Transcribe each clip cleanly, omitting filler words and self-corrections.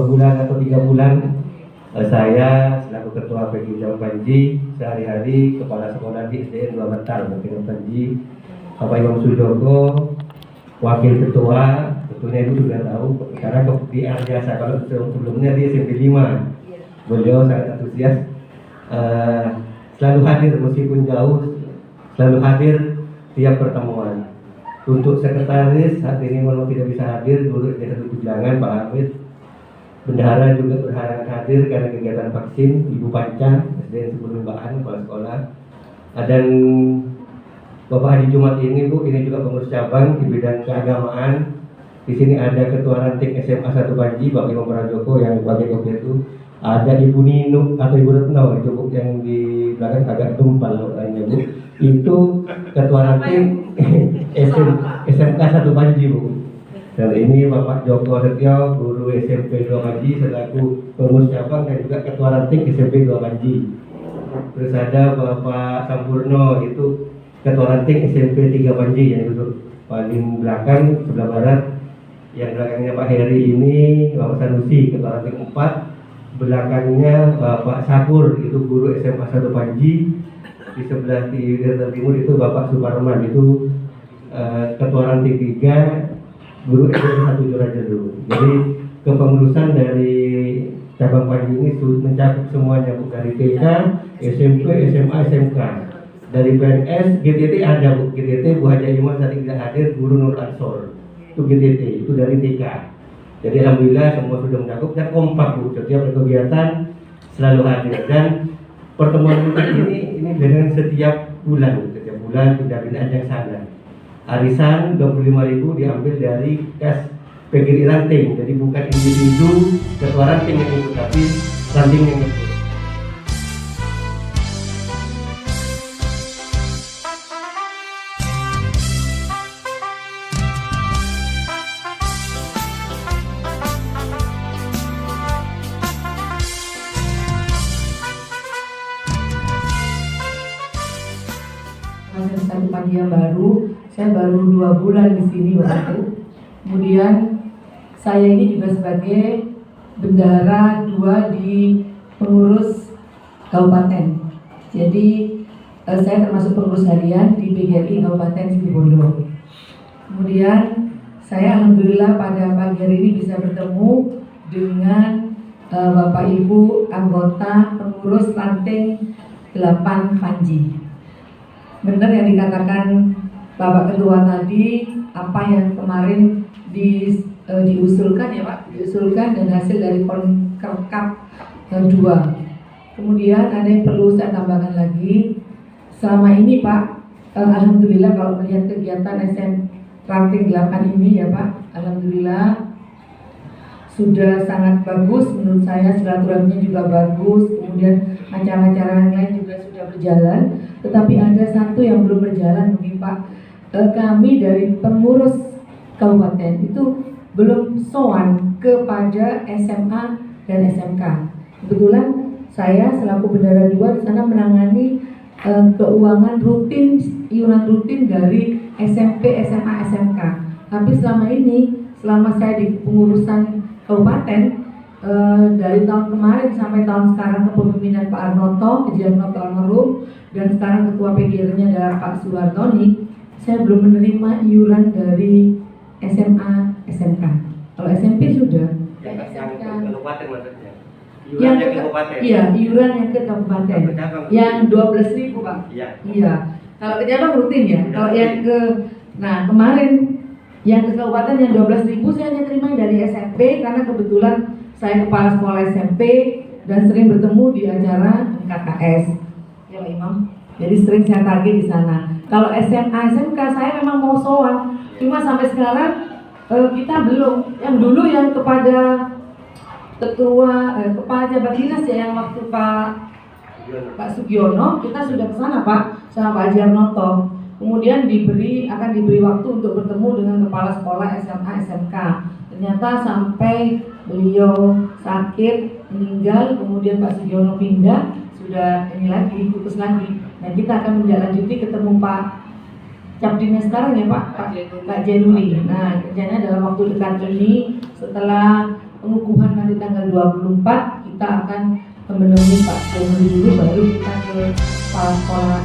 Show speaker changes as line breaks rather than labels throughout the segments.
bulan atau 3 bulan saya selaku Ketua PGI Cabang Panji, sehari-hari Kepala Sekolah di SDN 2 Bantar, Cabang Panji, Bapak Imam Sujoko, Wakil Ketua, tentunya itu sudah tahu karena di Arjasa, kalau sebelumnya di SMP 5, beliau sangat antusias, selalu hadir meskipun jauh, selalu hadir tiap pertemuan. Untuk sekretaris saat ini memang tidak bisa hadir, Guru SD 1 Tujangan Pak Hamid. Bendahara juga berhalangan hadir karena kegiatan vaksin. Ibu Panca SDN 10 Limbaan, kepala sekolah. Dan Bapak Haji Jumat ini Bu, ini juga pengurus cabang di bidang keagamaan. Di sini ada Ketua Ranting SMA 1 Panji, Bapak Imam Prajoko yang bagian kopi itu. Ada Ibu Nino atau Ibu Retno itu Bu, yang di belakang agak tumpal lainnya Bu. Itu Ketua Ranting SMK 1 Panji Bu. Dan ini Bapak Joko Setio, Guru SMP 2 Panji selaku pengurus cabang dan juga Ketua Ranting SMP 2 Panji. Terus ada Bapak Sampurno, itu Ketua Ranting SMP 3 Panji yang duduk paling belakang sebelah barat. Yang belakangnya Pak Heri ini Bapak Sanusi, Ketua Ranting 4. Belakangnya Bapak Sakur, itu Guru SMA 1 Panji. Di sebelah timur itu Bapak Suparman, itu Ketua Ranting 3, Guru SMP 1 Jurajeru. Jadi kepengurusan dari cabang Panji ini mencakup semuanya, Bu, dari TK, SMP, SMA, SMK. Dari PNS, GTT ada Bu, GTT Bu Haji Iman tadi tidak hadir, Guru Nur Ansor. Itu GTT, itu dari TK. Jadi alhamdulillah semua sudah mencakup dan kompak Bu, setiap kegiatan selalu hadir. Dan pertemuan kita ini dengan setiap bulan tidak ada sana. Arisan 25.000 diambil dari kas PGRI Ranting, jadi bukan individu Ketua Ranting yang ikut, tapi Ranting yang ikut.
Satu pagi yang baru, saya baru 2 bulan di sini waktu. Kemudian saya ini juga sebagai bendahara 2 di pengurus kabupaten. Jadi saya termasuk pengurus harian di PGRI Kabupaten Situbondo. Kemudian saya alhamdulillah pada pagi hari ini bisa bertemu dengan Bapak Ibu anggota pengurus ranting 8 Panji. Benar yang dikatakan Bapak Ketua tadi, apa yang kemarin diusulkan ya Pak, diusulkan dan hasil dari Konkerkap 2. Kemudian ada yang perlu saya tambahkan lagi. Selama ini Pak, alhamdulillah kalau melihat kegiatan SM Ranting 8 ini ya Pak, alhamdulillah sudah sangat bagus menurut saya, silaturahminya juga bagus, kemudian acara-acara yang lain juga sudah berjalan. Tetapi ada satu yang belum berjalan mungkin Pak, kami dari pengurus kabupaten itu belum sowan kepada SMA dan SMK. Kebetulan saya selaku bendahara 2 di sana menangani keuangan rutin, iuran rutin dari SMP, SMA, SMK. Tapi selama ini, selama saya di pengurusan kabupaten, dari tahun kemarin sampai tahun sekarang kepemimpinan Pak Arnoto, Haji Arnoto almarhum, dan sekarang ketua PGRI-nya adalah Pak Suwartoni, saya belum menerima iuran dari SMA, SMK. Kalau SMP sudah.
Yang ke kabupaten maksudnya.
Yang ke kabupaten. Iya, iuran yang ke kabupaten. Yang 12.000 Pak. Iya. Kalau ke cabang rutin ya. Kalau yang ke, nah kemarin yang ke kabupaten yang 12.000 saya hanya terima dari SMP karena kebetulan saya kepala sekolah SMP dan sering bertemu di acara KKS. Ya Pak Imam. Jadi sering saya tagih di sana. Kalau SMA, SMK saya memang mau sowan, cuma sampai sekarang kita belum. Yang dulu yang kepada kepala jabat dinas ya, yang waktu Pak Sugiono, kita sudah ke sana Pak sama Pak Haji Arnoto. Kemudian akan diberi waktu untuk bertemu dengan kepala sekolah SMA, SMK. Ternyata sampai beliau sakit, meninggal, kemudian Pak Sugiono pindah, sudah ini lagi, putus lagi. Nah kita akan menindaklanjuti ketemu Pak Capdinnya sekarang ya Pak Jenuli. Nah kerjanya dalam waktu dekat ini setelah pengukuhan nanti tanggal 24 kita akan menemui Pak Gubernur dulu, baru kita ke kepala sekolah.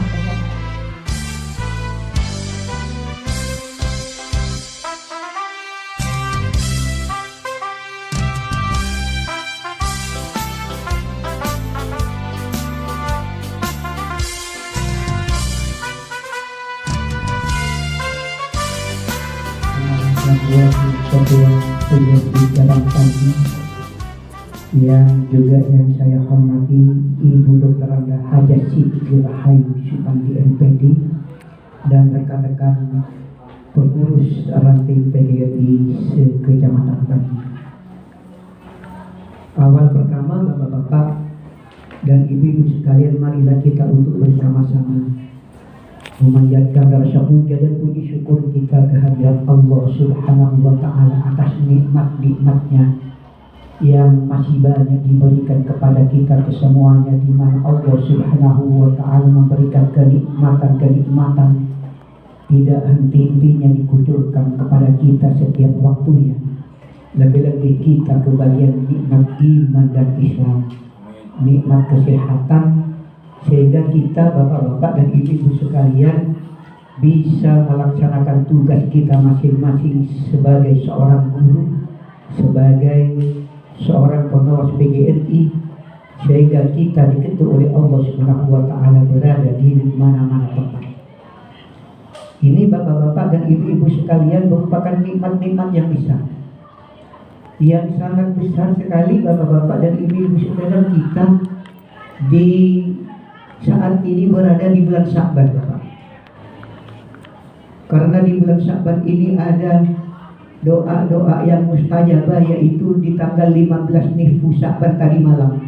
Ketua PGRI Cabang Pagi yang juga yang saya hormati Ibu Dr. Angga Hajat Siti Rahayu Supandi MPD dan rekan-rekan pengurus ranting PGRI se-Kecamatan Pagi. Awal pertama Bapak-bapak dan Ibu-ibu sekalian, marilah kita untuk bersama-sama memanjatkan rasa puja dan puji syukur kita kehadirat Allah Subhanahu wa Ta'ala atas nikmat-nikmatnya yang masih banyak diberikan kepada kita kesemuanya, di mana Allah Subhanahu wa Ta'ala memberikan kenikmatan tidak henti-hentinya dikucurkan kepada kita setiap waktunya. Lebih-lebih kita kebagian nikmat iman dan Islam, nikmat kesehatan, sehingga kita bapak-bapak dan ibu-ibu sekalian bisa melaksanakan tugas kita masing-masing sebagai seorang guru, sebagai seorang pengawas PGRI, sehingga kita diketuk oleh Allah Subhanahu wa Ta'ala berada di mana-mana tempat. Ini bapak-bapak dan ibu-ibu sekalian merupakan nikmat-nikmat yang besar, yang sangat besar sekali bapak-bapak dan ibu-ibu sekalian. Kita di saat ini berada di bulan Sya'ban, Bapak. Karena di bulan Sya'ban ini ada doa-doa yang mustajabah, yaitu di tanggal 15 nisfu Sya'ban tadi malam.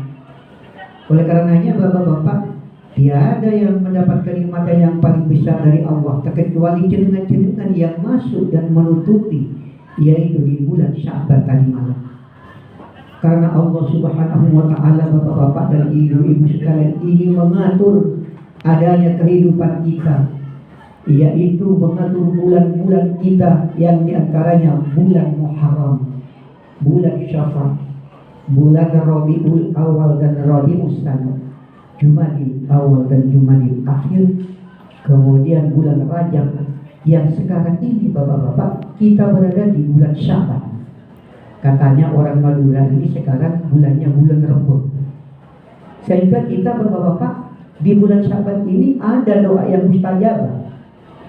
Oleh karenanya Bapak-bapak, tiada yang mendapat kenikmatan yang paling besar dari Allah terkecuali jenengan-jenengan yang masuk dan menutupi, yaitu di bulan Sya'ban tadi malam. Karena Allah Subhanahu wa Ta'ala bapak-bapak dan ibu-ibu sekalian ini mengatur adanya kehidupan kita, yaitu mengatur bulan-bulan kita yang diantaranya bulan Muharram, bulan Syafar, bulan Rabiul Awal dan Rabiul Tsani, Jumadil Awal dan Jumadil Akhir, kemudian bulan Rajab, yang sekarang ini bapak-bapak kita berada di bulan Sya'ban. Katanya orang Madura ini sekarang bulannya bulan Rebo. Sehingga kita bapak-bapak di bulan Sya'ban ini ada doa yang mustajabah.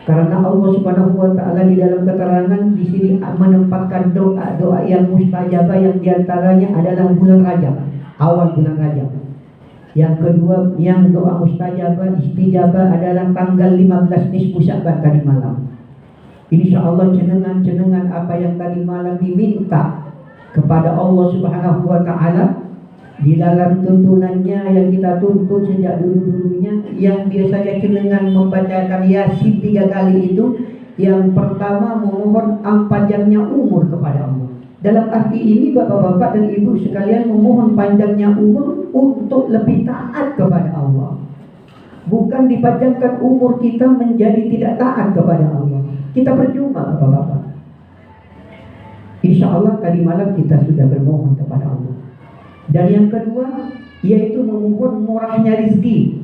Karena Allah Subhanahu wa Ta'ala di dalam keterangan di sini menempatkan doa-doa yang mustajabah, yang diantaranya adalah bulan Rajab, awal bulan Rajab. Yang kedua, yang doa mustajabah istijabah adalah tanggal 15 nisfu Sya'ban tadi malam. Insya Allah jenengan apa yang tadi malam diminta kepada Allah Subhanahu wa Ta'ala di dalam tuntunannya yang kita tuntut sejak dulu-dulunya, yang biasanya jenengan membacakan Yasin 3 kali itu. Yang pertama, memohon panjangnya umur kepada Allah. Dalam arti ini bapak-bapak dan ibu sekalian, memohon panjangnya umur untuk lebih taat kepada Allah, bukan dipanjangkan umur kita menjadi tidak taat kepada Allah. Kita percuma bapak-bapak. Insya Allah tadi malam kita sudah bermohon kepada Allah. Dan yang kedua, yaitu memohon murahnya rizki.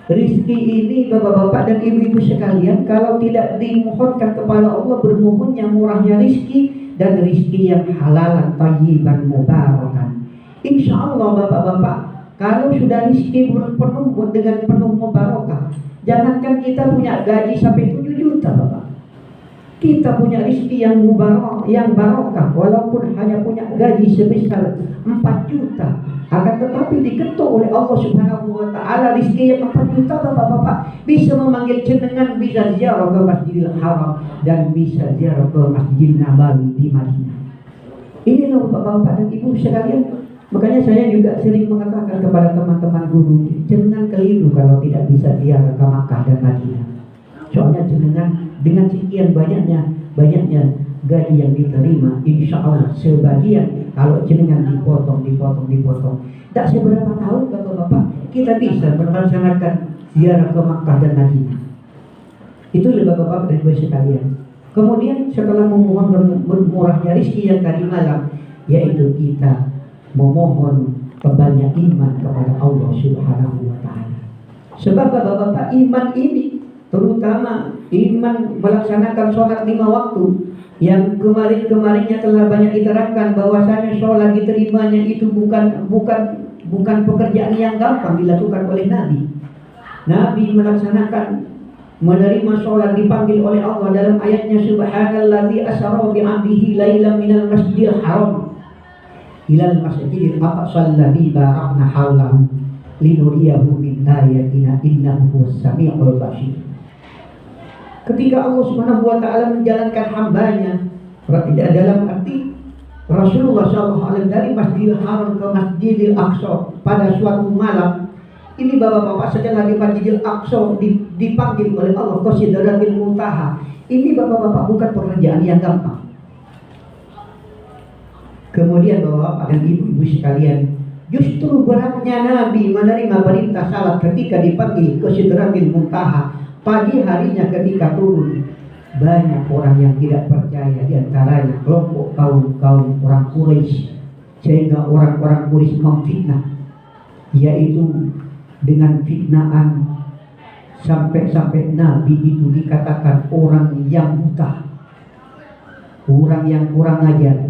Rizki ini bapak-bapak dan ibu-ibu sekalian, kalau tidak dimohonkan kepada Allah, bermohon yang murahnya rizki dan rizki yang halalan, thayyiban, mubarakan. Insya Allah bapak-bapak, kalau sudah rizki penuh dengan penuh mubarakah, jangankan kita punya gaji sampai 7 juta bapak, kita punya rezeki yang mubarak, yang barokah, walaupun hanya punya gaji sebesar 4 juta, akan tetapi diketuk oleh Allah Subhanahu wa Ta'ala rezeki yang 4 juta bapak-bapak, bisa memanggil jenengan, bisa ziarah ke Masjidil Haram dan bisa ziarah ke Masjid Nabawi di Madinah. Ini loh bapak-bapak dan ibu sekalian. Makanya saya juga sering mengatakan kepada teman-teman guru, jangan keliru kalau tidak bisa ziarah ke Makkah dan Madinah. Soalnya jenengan dengan sekian banyaknya gaji yang diterima, insya Allah sebagian kalau jenengan dipotong, tak seberapa tahun bapak-bapak kita bisa melaksanakan ziarah ke Makkah dan Madinah. Itu bapak-bapak dan ibu sekalian. Kemudian setelah memohon murahnya rezeki yang tadi malam, yaitu kita memohon kebanyak iman kepada Allah Subhanahu wa Ta'ala. Sebab bapak-bapak, iman ini terutama iman melaksanakan sholat 5 waktu yang kemarin-kemarinnya telah banyak diterangkan bahwasanya sholat diterimanya itu bukan pekerjaan yang gampang dilakukan oleh Nabi. Nabi menerima sholat dipanggil oleh Allah dalam ayatnya, subhanallazi asra bi 'abdihi lailan minal masjidil haram ilal masjidil aqsal ladzi barakna haulahu linuriyahu min ayatina innahu huwas samiul basir. Ketika Allah Subhanahu wa Ta'ala menjalankan hambanya dalam arti Rasulullah SAW dari Masjidil Haram ke Masjidil Aqsa pada suatu malam, ini bapak-bapak setelah di Masjidil Aqsa dipanggil oleh Allah ke Sidratil Muntaha. Ini bapak-bapak bukan pekerjaan yang gampang. Kemudian bapak-bapak dan ibu-ibu sekalian, justru beratnya Nabi menerima perintah salat ketika dipanggil ke Sidratil Muntaha. Pagi harinya ketika turun, banyak orang yang tidak percaya, diantaranya kelompok kaum orang Quraisy, sehingga orang-orang Quraisy memfitnah, yaitu dengan fitnahan sampai Nabi itu dikatakan orang yang buta, orang yang kurang ajar.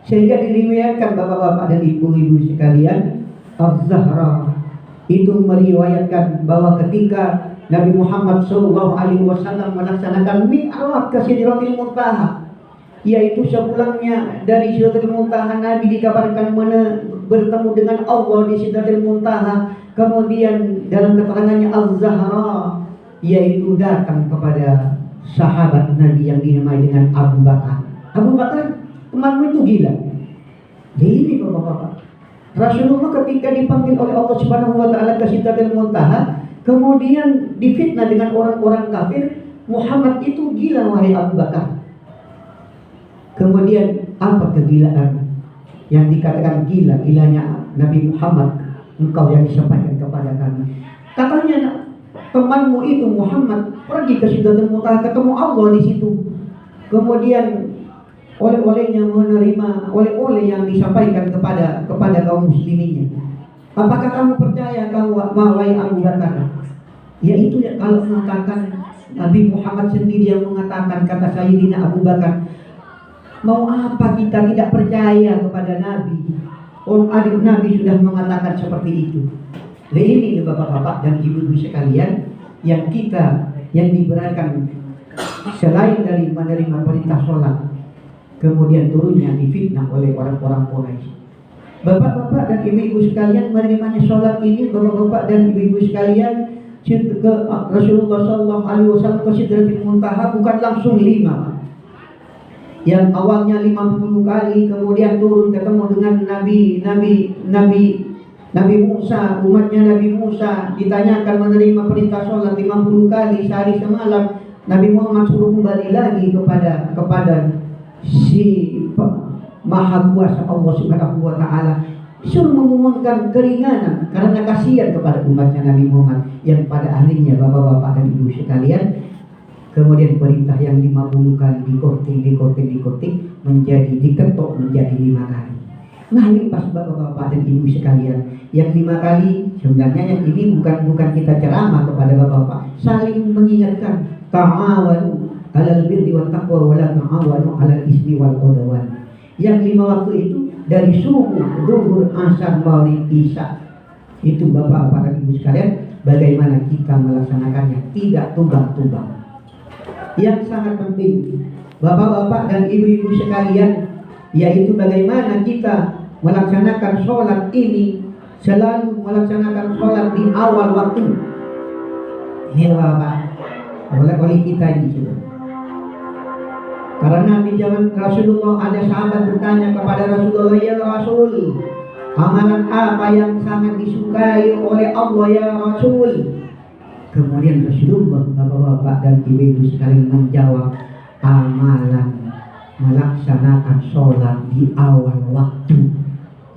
Sehingga diriwayatkan bapak-bapak dan ibu-ibu sekalian, Az-Zahra itu meriwayatkan bahwa ketika Nabi Muhammad SAW melaksanakan mi'raj ke Sidratil Muntaha, yaitu sepulangnya dari Sidratil Muntaha, Nabi dikabarkan bertemu dengan Allah di Sidratil Muntaha. Kemudian dalam keterangannya Az-Zahra, yaitu datang kepada sahabat Nabi yang dinamai dengan Abu Bakar. Abu Bakar, temanmu itu gila. Ini bapak-bapak, Rasulullah ketika dipanggil oleh Allah Subhanahu wa Ta'ala ke Sidratil Muntaha, kemudian difitnah dengan orang-orang kafir, Muhammad itu gila wahai Abu Bakar. Kemudian apa kegilaan yang dikatakan gilanya Nabi Muhammad, engkau yang disampaikan kepada kami? Katanya temanmu itu Muhammad pergi ke Sidratul Muntaha, ketemu Allah di situ. Kemudian oleh-olehnya menerima oleh-oleh yang disampaikan kepada kaum musliminnya. Apakah kamu percaya wahai Abu Bakar? Yaitu kalau mengatakan Nabi Muhammad sendiri yang mengatakan, kata Sayyidina Abu Bakar, mau apa kita tidak percaya kepada Nabi? Adik Nabi sudah mengatakan seperti itu. Nah, ini bapak-bapak dan ibu-ibu sekalian yang diberikan selain dari menerima perintah sholat, kemudian turunnya difitnah oleh orang-orang Quraisy. Bapak-bapak dan ibu-ibu sekalian, menerimanya sholat ini bapak-bapak dan ibu-ibu sekalian ke Rasulullah SAW ke Sidratil Muntaha bukan langsung 5. Yang awalnya 50 kali, kemudian turun ketemu dengan Nabi Musa, umatnya Nabi Musa, ditanyakan menerima perintah sholat 50 kali sehari semalam. Nabi Muhammad suruh kembali lagi kepada si Maha Kuasa Allah Subhanahu wa Ta'ala, disuruh mengumumkan keringanan karena kasihan kepada umatnya Nabi Muhammad, yang pada akhirnya bapak-bapak dan ibu sekalian, kemudian perintah yang 50 kali dikoting menjadi diketok menjadi 5 kali. Nah, ini pas bapak-bapak dan ibu sekalian, yang 5 kali sebenarnya yang ini bukan kita ceramah kepada bapak-bapak, saling mengingatkan, ta'awanu 'alal birri wat taqwa wa la ta'awanu 'alal ismi wal 'udwan. Yang 5 waktu itu dari subuh, zuhur, asar, maghrib, isya. Itu bapak-bapak dan ibu sekalian, bagaimana kita melaksanakannya, tidak tumbang-tumbang. Yang sangat penting bapak-bapak dan ibu-ibu sekalian, yaitu bagaimana kita melaksanakan sholat ini, selalu melaksanakan sholat di awal waktu. Ini bapak oleh kita ini sudah. Karena di zaman Rasulullah ada sahabat bertanya kepada Rasulullah, ya Rasul, amalan apa yang sangat disukai oleh Allah ya Rasul? Kemudian Rasulullah, bapak-bapak dan ibu-ibu sekalian menjawab, amalan melaksanakan sholat di awal waktu.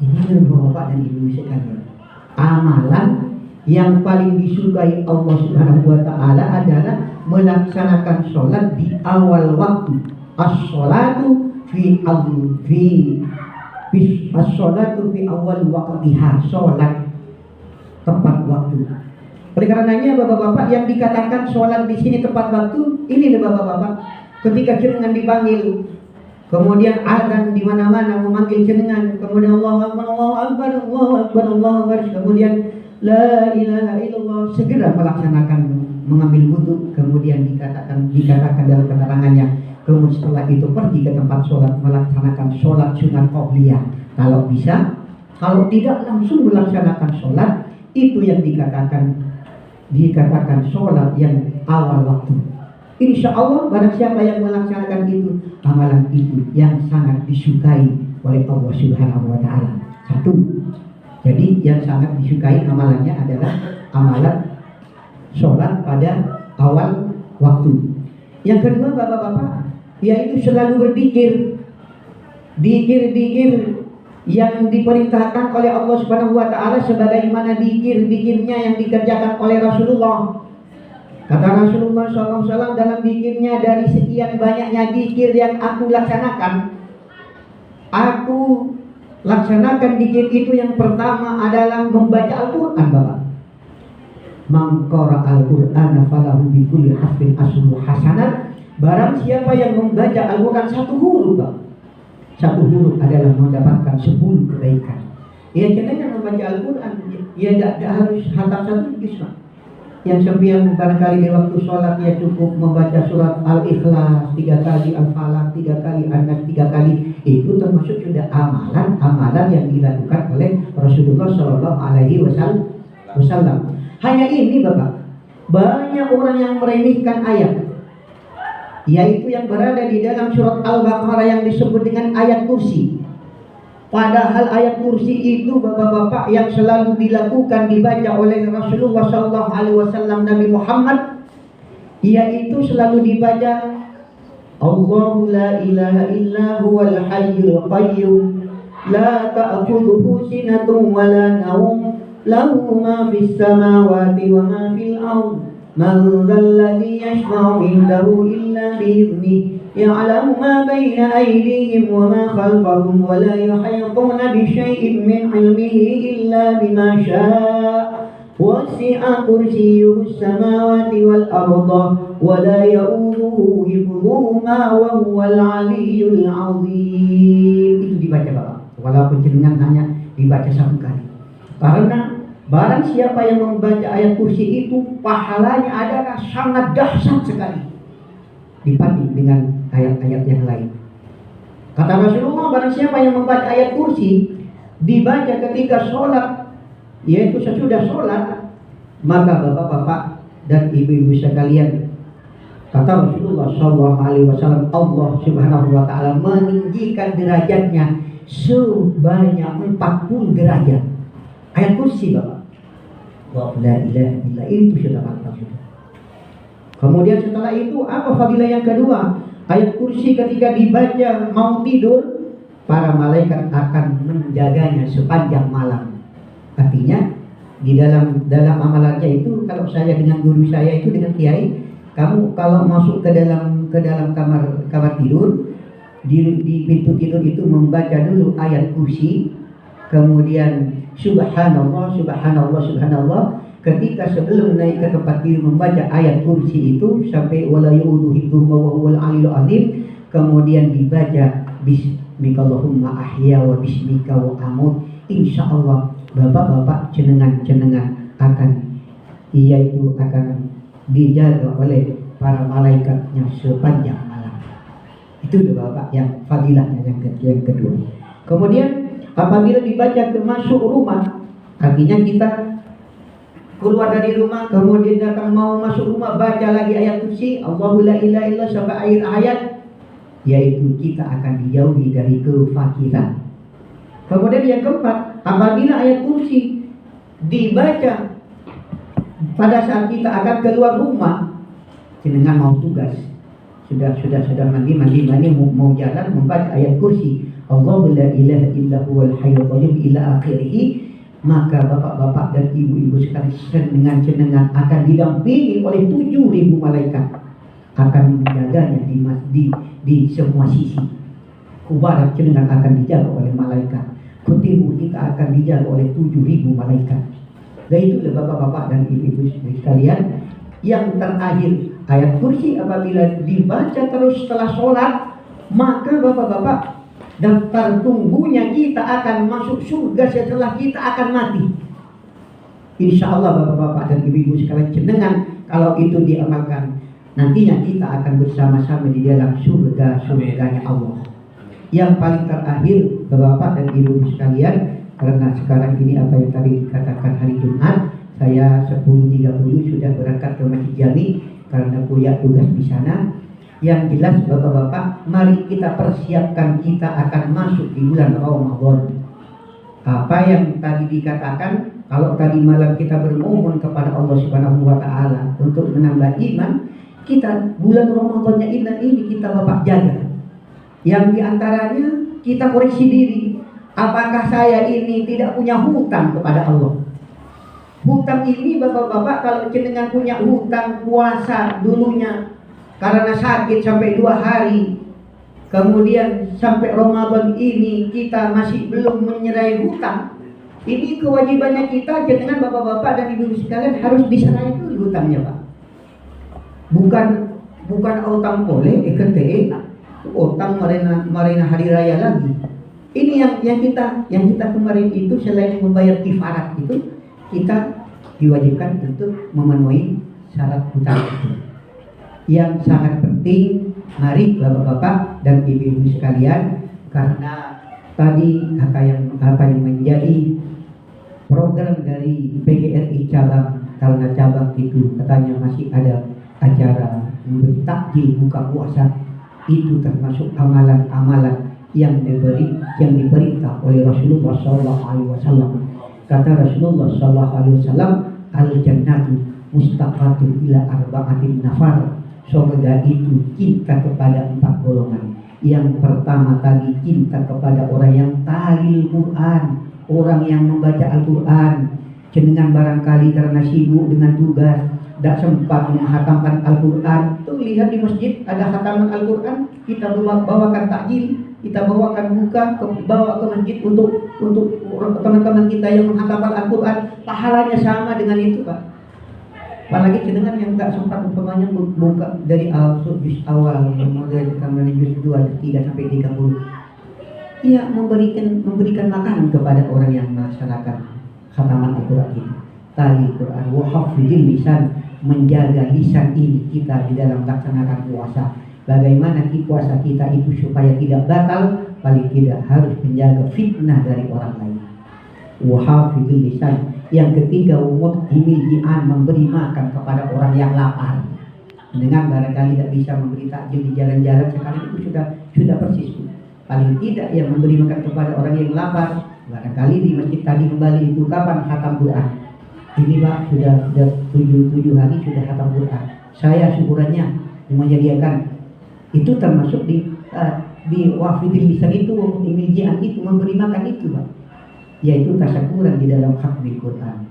Ini bapak dan ibu sekalian, amalan yang paling disukai Allah Subhanahu wa Ta'ala adalah melaksanakan sholat di awal waktu. As-sholatu fi as-sholatu fi awal waqtiha, sholat tepat waktu. Oleh karenanya bapak-bapak yang dikatakan sholat di sini tepat waktu, ini loh bapak-bapak. Ketika jenengan dipanggil, kemudian azan di mana-mana memanggil jenengan, kemudian Allahu Akbar, Allahu Akbar, Allahu Akbar, Allahu Akbar, kemudian la ilaha illallah, segera melaksanakan mengambil wudu, kemudian dikatakan dalam keterangannya, kemudian setelah itu pergi ke tempat sholat melaksanakan sholat sunat qobliyah. Kalau bisa, kalau tidak langsung melaksanakan sholat, itu yang dikatakan sholat yang awal waktu. Insya Allah barang siapa yang melaksanakan itu, amalan itu yang sangat disukai oleh Allah Subhanahu wa Ta'ala. Satu, jadi yang sangat disukai amalannya adalah amalan sholat pada awal waktu. Yang kedua bapak-bapak, yaitu selalu berzikir, zikir yang diperintahkan oleh Allah Subhanahu wa Ta'ala, sebagaimana zikirnya yang dikerjakan oleh Rasulullah. Kata Rasulullah SAW dalam zikirnya, dari sekian banyaknya zikir yang aku laksanakan, zikir itu yang pertama adalah membaca Al-Quran bapak. Man qara al-Qur'ana falahu bi kulli harfin asru hasanat. Barang siapa yang membaca Al-Quran satu huruf bapak, satu huruf adalah mendapatkan 10 kebaikan. Ya jangan membaca Al-Quran, ya tidak harus hatam satu kisah. Yang sembilan barangkali di waktu sholat ya cukup membaca surat Al-Ikhlas 3 kali, Al-Falaq 3 kali, An-Nas 3 kali. Itu termasuk sudah amalan yang dilakukan oleh Rasulullah Shallallahu Alaihi Wasallam. Hanya ini bapak, banyak orang yang meremehkan ayat, yaitu yang berada di dalam surat Al-Baqarah yang disebut dengan ayat kursi. Padahal ayat kursi itu bapak-bapak yang selalu dilakukan dibaca oleh Rasulullah SAW Nabi Muhammad, yaitu selalu dibaca Allahu la ilaha illa huwal hayyul qayyum la ta'khudhuhu sinatun wa la nawm lahu ma fis samawati wa ma fil ardh man dhal ladzi yashfa'u indahu illa bi'idhnihi يعلم ما بين أيديهم وما خلفهم ولا يحيطون بشيء من علمه إلا بما شاء وسع كرسيه السماوات والأرض ولا يؤوده حفظهما وهو العلي العظيم. Itu dibaca bapak, walaupun jenengan hanya dibaca 1 kali. Karena barang siapa yang membaca ayat kursi itu, pahalanya adalah sangat dahsyat sekali dibanding dengan ayat-ayat yang lain. Kata Rasulullah, barang siapa yang membaca ayat kursi dibaca ketika sholat, yaitu sesudah sholat, maka bapak-bapak dan ibu-ibu sekalian, kata Rasulullah SAW, Allah Subhanahu wa Ta'ala meninggikan derajatnya sebanyak 40 derajat. Ayat kursi bapak, wa la ilaha illa, itu sudah mantap. Kemudian setelah itu apa fadilah yang kedua? Ayat kursi ketika dibaca mau tidur, para malaikat akan menjaganya sepanjang malam. Artinya di dalam amalannya itu, kalau saya dengan guru saya itu, dengan kiai, kamu kalau masuk ke dalam kamar tidur, di pintu tidur itu membaca dulu ayat kursi, kemudian subhanallah, subhanallah, subhanallah. Ketika sebelum naik ke tempat tidur membaca ayat kursi itu sampai wala yu'udu hifdhuhuma wa huwal aliyul azim, kemudian dibaca bismikallahumma ahya wa bismika wa amut. Insyaallah bapak-bapak jenengan akan dijaga oleh para malaikatnya sepanjang malam. Itu bapak yang fadilahnya yang kedua. Kemudian apabila dibaca ke masuk rumah, artinya kita keluar dari rumah, kemudian datang mau masuk rumah, baca lagi ayat kursi, Allahu la ilaha illa, sampai akhir ayat, yaitu kita akan dijauhi dari kefakiran. Kemudian yang keempat, apabila ayat kursi dibaca pada saat kita akan keluar rumah, jenengan mau tugas, sudah mandi mau jalan, membaca ayat kursi, Allahu la ilaha illa huwal hayyul qayyum ila akhirih, maka bapak-bapak dan ibu-ibu sekalian jenengan akan didampingi oleh 7.000 malaikat, akan menjaganya di semua sisi. Kubarat jenengan akan dijaga oleh malaikat. Ke timur kita akan dijaga oleh 7.000 malaikat. Dan itulah bapak-bapak dan ibu-ibu sekalian. Yang terakhir, ayat kursi apabila dibaca terus setelah sholat, maka bapak-bapak, daftar tunggunya kita akan masuk surga setelah kita akan mati. Insya Allah bapak-bapak dan ibu-ibu sekalian, jenengan kalau itu diamalkan, nantinya kita akan bersama-sama di dalam surganya Allah. Yang paling terakhir bapak-bapak dan ibu-ibu sekalian, karena sekarang ini apa yang tadi dikatakan hari Jumat, saya 10.30 sudah berangkat ke Masjid Jami karena kuliah tugas di sana. Yang jelas bapak-bapak, mari kita persiapkan kita akan masuk di bulan Ramadan. Apa yang tadi dikatakan, kalau tadi malam kita bermohon kepada Allah Subhanahu wa taala untuk menambah iman, kita bulan Ramadannya ini kita bapak jaga. Yang diantaranya kita koreksi diri, apakah saya ini tidak punya hutang kepada Allah? Hutang ini bapak-bapak, kalau jenengan punya hutang puasa dulunya karena sakit sampai 2 hari, kemudian sampai Ramadan ini kita masih belum menyerai hutang, ini kewajibannya kita jenengan bapak-bapak dan ibu sekalian harus diserai dulu hutangnya pak. Bukan utang boleh utang marina hari raya lagi. Ini yang kita kemarin itu selain membayar kifarat itu, kita diwajibkan untuk memenuhi syarat hutang itu. Yang sangat penting, mari bapak-bapak dan ibu-ibu sekalian, karena tadi apa yang menjadi program dari PGRI cabang, karena cabang itu katanya masih ada acara memberi takjil buka puasa, itu termasuk amalan-amalan yang diperintah oleh Rasulullah SAW. Kata Rasulullah SAW, al-jannatu mustaqatun ila arba'atin nafar. Surga itu cinta kepada 4 golongan. Yang pertama tadi cinta kepada orang yang tahlil Quran, orang yang membaca Al-Quran. Jenengan barangkali karena sibuk dengan tugas tidak sempat menghatamkan Al-Quran. Tuh lihat di masjid ada hataman Al-Quran, kita bawakan takjil, kita bawakan buka, bawa ke masjid untuk teman-teman kita yang menghatamkan Al-Quran. Pahalanya sama dengan itu pak. Apalagi jenengan yang nggak sempat umpamanya buka dari juz awal, kemudian juz 2, 3 sampai 30. Iya, memberikan makanan kepada orang yang melaksanakan khataman Al-Quran itu. Tali Quran wa hafidil lisan, menjaga lisan ini kita di dalam melaksanakan puasa. Bagaimana puasa kita itu supaya tidak batal, paling tidak harus menjaga fitnah dari orang lain. Wa hafidil lisan. Yang ketiga, imil-ji'an, memberi makan kepada orang yang lapar. Dengan barangkali tidak bisa memberi takjil di jalan-jalan sekarang itu sudah persis. Paling tidak yang memberi makan kepada orang yang lapar. Barangkali di masjid tadi kembali itu kapan khatam Quran. Ini pak sudah 7 hari sudah khatam Quran. Saya syukurannya menyediakan. Itu termasuk di wafidil lisan itu, imil-ji'an itu, memberi makan itu pak, yaitu tasyakuran di dalam khatmi Quran.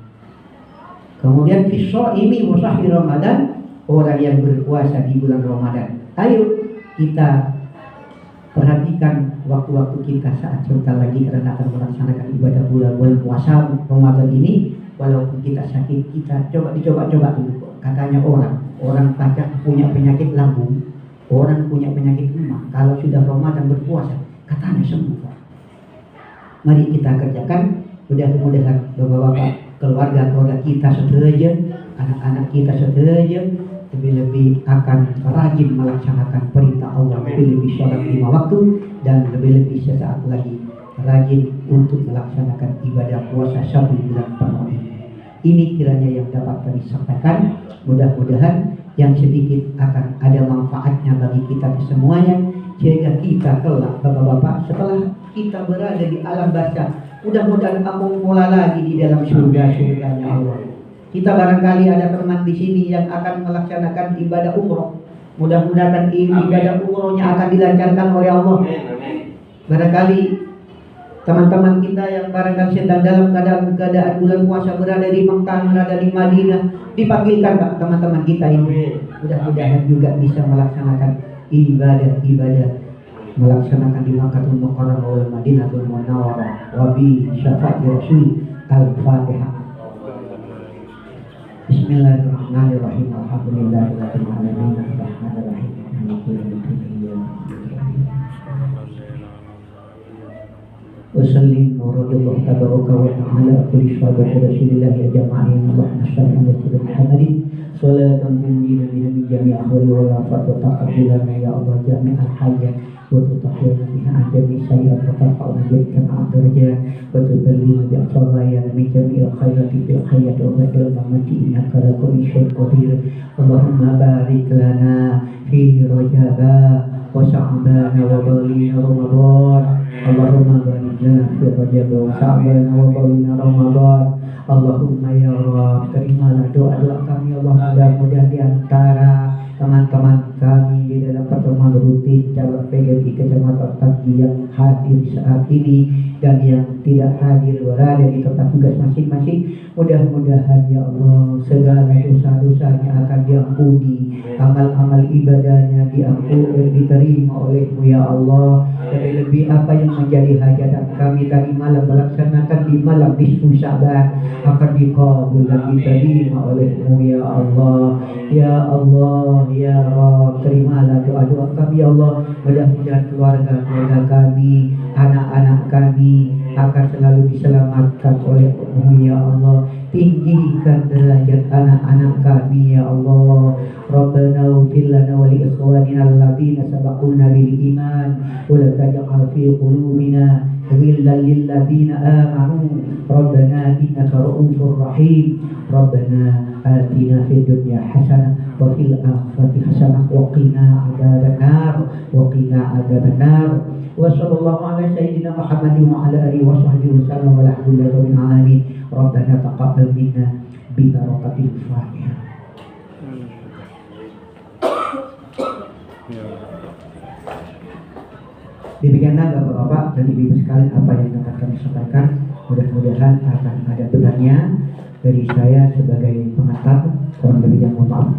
Kemudian fishoimi wa syahri Ramadan, orang yang berpuasa di bulan Ramadan. Ayo kita perhatikan waktu-waktu kita saat sebentar lagi karena akan melaksanakan ibadah bulan puasa Ramadan ini. Walaupun kita sakit, kita dicoba dulu. Katanya orang punya penyakit lambung, orang punya penyakit emah, kalau sudah Ramadan berpuasa katanya sembuh. Mari kita kerjakan, mudah-mudahan bapak-bapak, keluarga kita seterusnya, anak-anak kita seterusnya lebih-lebih akan rajin melaksanakan perintah Allah, lebih sholat 5 waktu, dan lebih-lebih sesaat lagi rajin untuk melaksanakan ibadah puasa 1 bulan penuh. Ini kiranya yang dapat kami sampaikan. Mudah-mudahan yang sedikit akan ada manfaatnya bagi kita semuanya, sehingga kita kelak bapak-bapak setelah kita berada di alam barzakh, mudah-mudahan kamu mulai lagi di dalam surganya Allah. Kita barangkali ada teman di sini yang akan melaksanakan ibadah umroh. Mudah-mudahan ibadah umrohnya akan dilancarkan oleh Allah. Barangkali teman-teman kita yang barangkali sedang dalam keadaan bulan puasa berada di Mekah, berada di Madinah, dipanggilkan pak teman-teman kita ini. Mudah-mudahan juga bisa melaksanakan ibadah melaksanakan di Makkahul Mukarramah wal Madinatul Munawwarah wa bi syafaati Rasul Al-Fatihah. Bismillahirrahmanirrahim. Alhamdulillahirabbil alamin arrahmanir rahim maliki yaumiddin. Wasallim warahmatullahi tabaraka wa ta'ala kulli sahabati Rasulillah ya jama'in Allahumma shalli ala sayyidina Muhammadin salatan tunjina min jami' ahwali wal afat wa taqabbal ya Allah jami'al hayyat wa tutahhirna biha jami' sayyi'at wa tarfa'una bika ma'ad-darajat wa tuballighuna bi afdalina min jami'il khairati fil hayati wa ba'dal mamati innaka ala kulli syai'in qadir. Allahumma barik lana fi rajaba wa sya'ban wa balina ramadan. Allahumma barik lana fi rajab wa sya'ban wa balina ramadan. Allahumma ya Rabb, terimalah doa-doa kami Allah. Mudah-mudahan di antara teman-teman kami di dalam pertemuan rutin cabang PGRI Kecamatan Tangki yang hadir saat ini dan yang tidak hadir berada di tempat tugas masing-masing, mudah-mudahan ya Allah segala dosa-dosanya akan diampuni, amal-amal ibadahnya diampuni, diterima oleh-Mu ya Allah. Dan lebih apa yang menjadi hajatan kami tadi malam melaksanakan di malam nisfu Sya'ban akan dikabul dan diterima oleh-Mu ya Allah. Ya Allah, ya Rabb, terimalah doa-doa kami ya Allah. Mudah-mudahan keluarga kami, anak-anak kami akan selalu diselamatkan oleh-Mu ya Allah. Tinggikan derajat anak-anak kami ya Allah. Rabbana ighfir lana wa li ikhwanina alladziina sabaquna bil iman wa la taj'al fi qulubina ghillan lil ladziina amanu rabbana innaka ra'ufur rahim. Rabbana atina fid dunya hasanah wa fil akhirati hasanah wa qina adzabannar. Wa sallallahu ala sayyidina Muhammadin wa ala alihi wa sahbihi wasallam walhamdulillahi rabbil alamin. Rabbana taqabbal minna bi barakatil Fatihah. Demikianlah Bapak-bapak dan Ibu-ibu sekalian apa yang dapat kami sampaikan. Mudah-mudahan akan ada benarnya dari saya sebagai pengantar. Kurang lebih yang mohon maaf.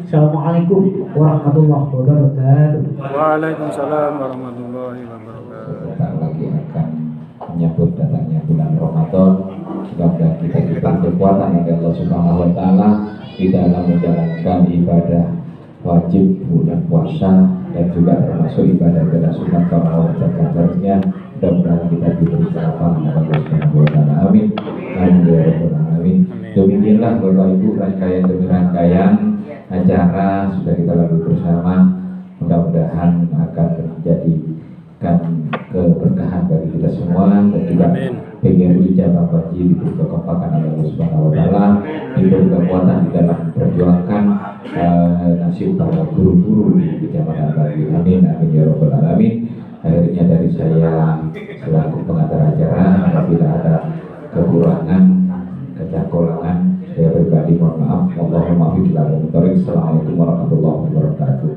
Assalamualaikum warahmatullahi wabarakatuh.
Waalaikumsalam warahmatullahi wabarakatuh.
Sebentar lagi akan menyambut datangnya bulan Ramadan. Semoga kita diberi kekuatan oleh Allah Subhanahu wa taala di dalam menjalankan ibadah wajib bulan puasa dan juga termasuk ibadah-ibadah sunat kalau dan kadarnya. Mudah-mudahan kita diberi kekuatan oleh Allah Subhanahu wa taala. Amin. Amin ya rabbal alamin. Demikianlah Bapak Ibu rangkaian demi rangkaian acara sudah kita lalui bersama. Mudah-mudahan akan menjadikan keberkahan bagi kita semua dan juga PGRI cabang Banji diberi kekompakan oleh Allah Subhanahu wa taala, diberi kekuatan di dalam memperjuangkan nasib para guru-guru di Kecamatan Banji. Amin amin ya rabbal alamin. Akhirnya dari saya selaku pengantar acara, apabila ada kekurangan, kecangkolangan, saya pribadi mohon maaf. Allahumma fi. Assalamualaikum warahmatullahi wabarakatuh.